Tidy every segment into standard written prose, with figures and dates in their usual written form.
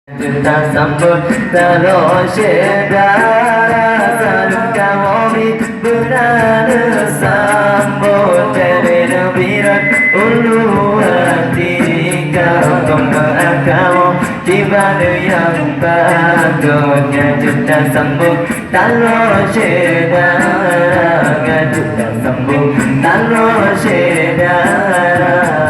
Kita sambut terus darah salut kami berada sambut dari nebiran ulu hati kau kamu di mana yang patutnya kita sambut terus darah kita sambut terus darah.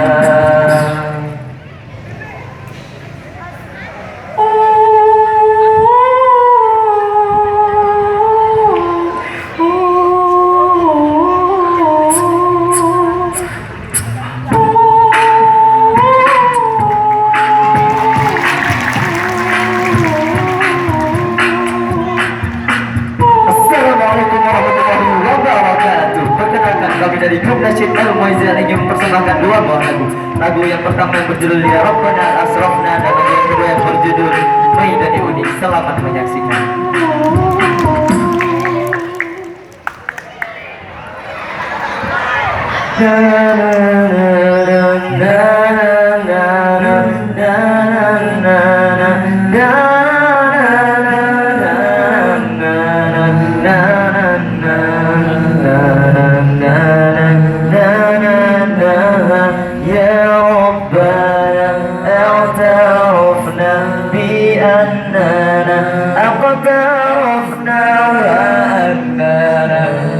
Dari grup Nasyid Al-Muizzin ingin mempersembahkan dua buah lagu yang pertama yang berjudul Ya Rabbana Asrafna dan lagu yang kedua yang berjudul Maidani Uni. Selamat menyaksikan.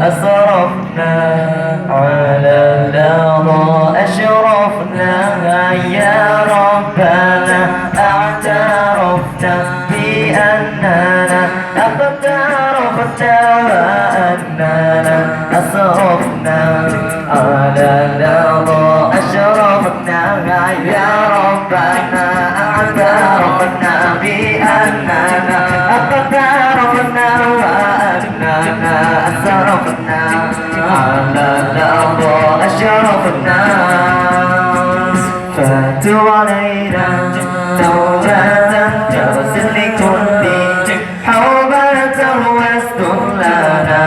أسرفنا على الأرض أشرفنا يا ربنا اعترفت بأننا اقترفت وأننا أسرفنا على الأرض أشرفنا يا ربنا اعترفنا بأننا اقترفنا وأننا أسرفنا على الأرض أشرفنا فاتوا علينا توبة تغسل لكل حوبة واستر لنا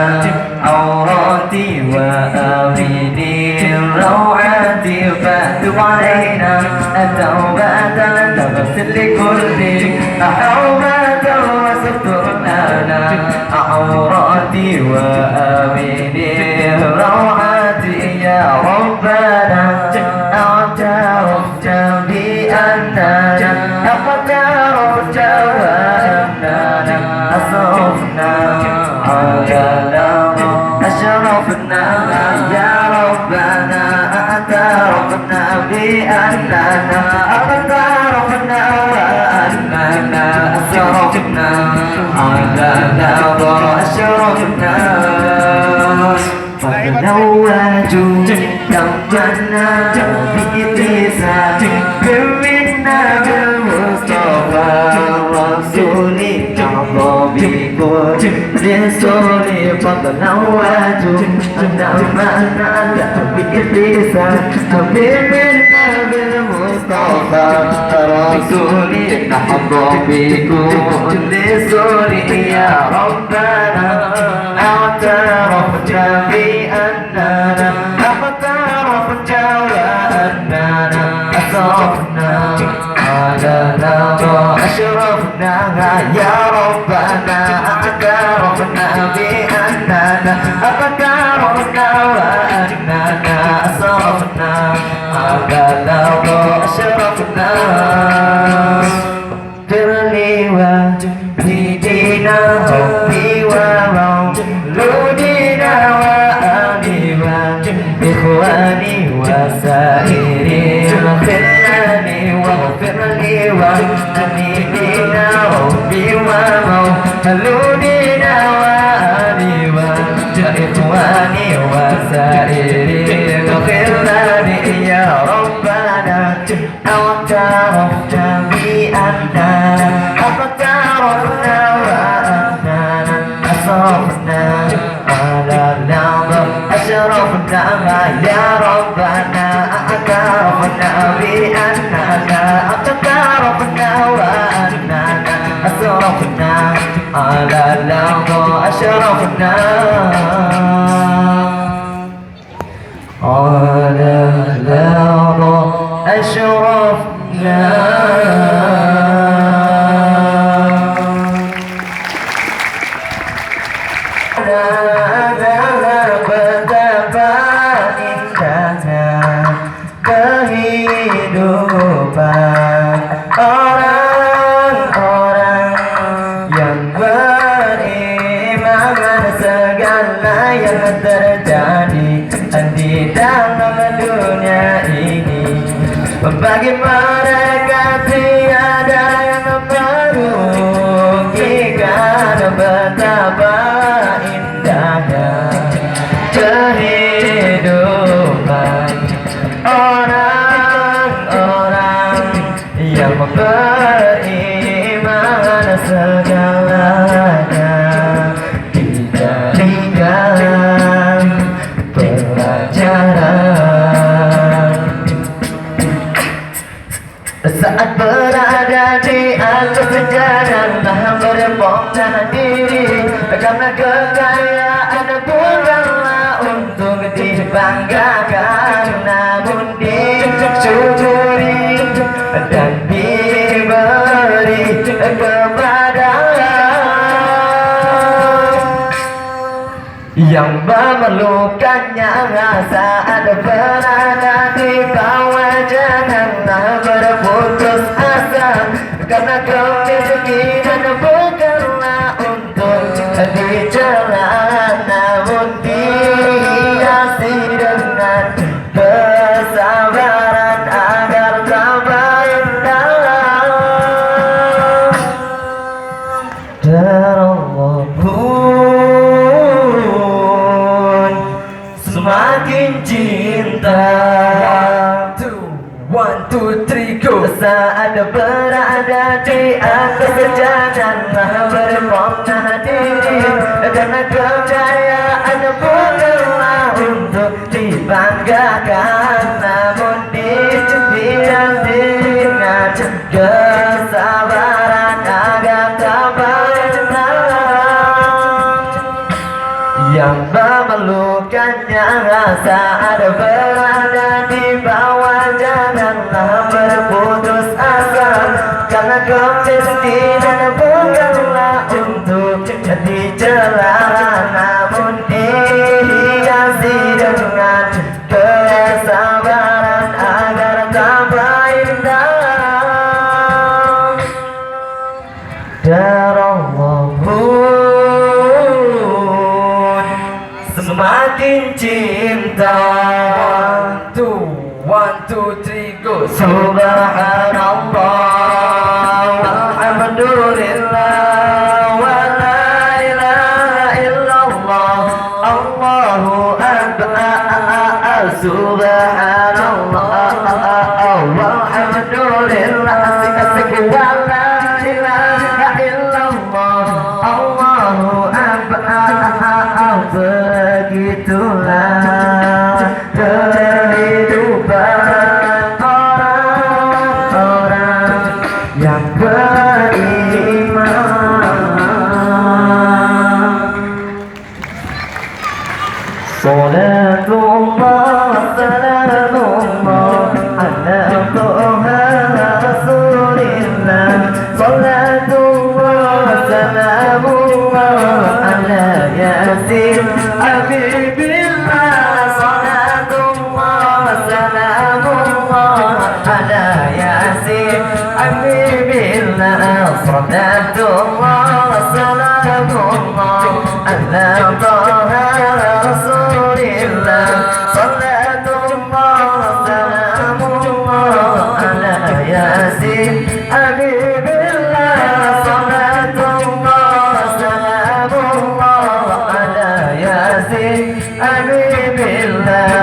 عوراتي وآمني روعاتي فاتوا علينا التوبة تغسل لكل حوبة واستر لنا عوراتي وآمني روعاتي يا ربنا اعترفت بأننا اقترفت وأننا أسرفنا على الأرض أشرفنا يا ربنا اعترفنا بأننا اقترفنا وأننا أسرفنا على الأرض أشرفنا فنواجوا دمنا بإتسام منا بالمصطفى الرسول تعظم بكل رسول فنواجوا دمنا بإتسام منا بالمصطفى الرسول نحظى بكل رسول يا ربنا اعترفت بأننا اقترفت وأننا أسرفنا على الأرض أشرفنا يا ربنا اعترفنا بأننا اقترفنا وأننا أسرفنا على الأرض أشرفنا اغفر لي وجدنا ربي ومولودنا وأبي وإخواني وسائر الخلان واغفر لي وأنيبنا ربي ومولودنا وأبي وإخواني وسائر الخلان يا ربنا اعترفت بأننا اقترفنا وأننا أسرفنا على الأرض أشرفنا يا ربنا اعترفنا بأننا اقترفنا وأننا أسرفنا على الأرض أشرفنا على الأرض أشرفنا terjadi di dalam dunia ini. Bagi mereka tiada yang merugikan, betapa indahnya kehidupan orang-orang yang beriman, segalanya dijadikan pelajaran. Saat berada di atas jalan berbenah diri, karena kekayaan bukanlah untuk dibanggakan, namun disyukuri dan diberi kepada yang memerlukannya. Saat berada di bawah janganlah berputus asa, karena kemiskinan bukanlah untuk dicela, namun dihiasi dengan kesabaran agar tambah indah. Allah pun semakin cinta. 1, 2, 3, go. Saat berada di atas janganlah berbenah diri, karena kekayaan bukanlah untuk dibanggakan, namun dihiasi dengan kesabaran agar tambah yang memerlukannya. Saat berada di bawah janganlah berputus asa, karena kemiskinan bukanlah untuk dicela, namun dihiasi dengan kesabaran agar tambah indah. Dan Allah pun semakin cinta. 1, 2, 3, go. Subhanallah, alhamdulillah, wa la ilaha illallah, Allahu akbar. Subhanallah, walhamdulillah, asik-asik, wa la ilaha illallah, Allahu akbar. Begitulah kehidupan orang-orang yang beriman. Salatullah, salamullah ala Taha Rasulillah. Salatullah, salamullah ala Yasin Habibillah. Salatullah, salamullah ala Yasin Habibillah. Salatullah, salamullah ala Taha Rasulillah. Salatullah, salamullah ala Yasin Habibillah. Salatullah, salamullah ala Yasin Habibillah.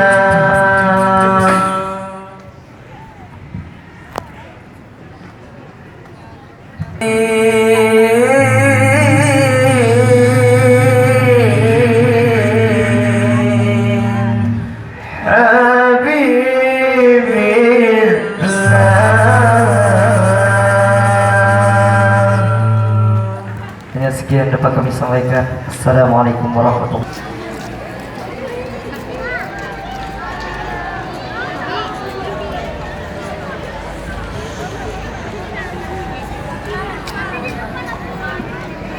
Hanya sekian dapat kami sampaikan. Assalamualaikum warahmatullahi wabarakatuh.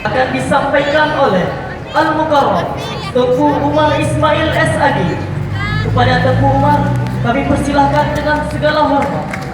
Akan disampaikan oleh Al-Mukarram Tengku Umar Ismail SAG. Kepada Tengku Umar kami persilahkan dengan segala hormat.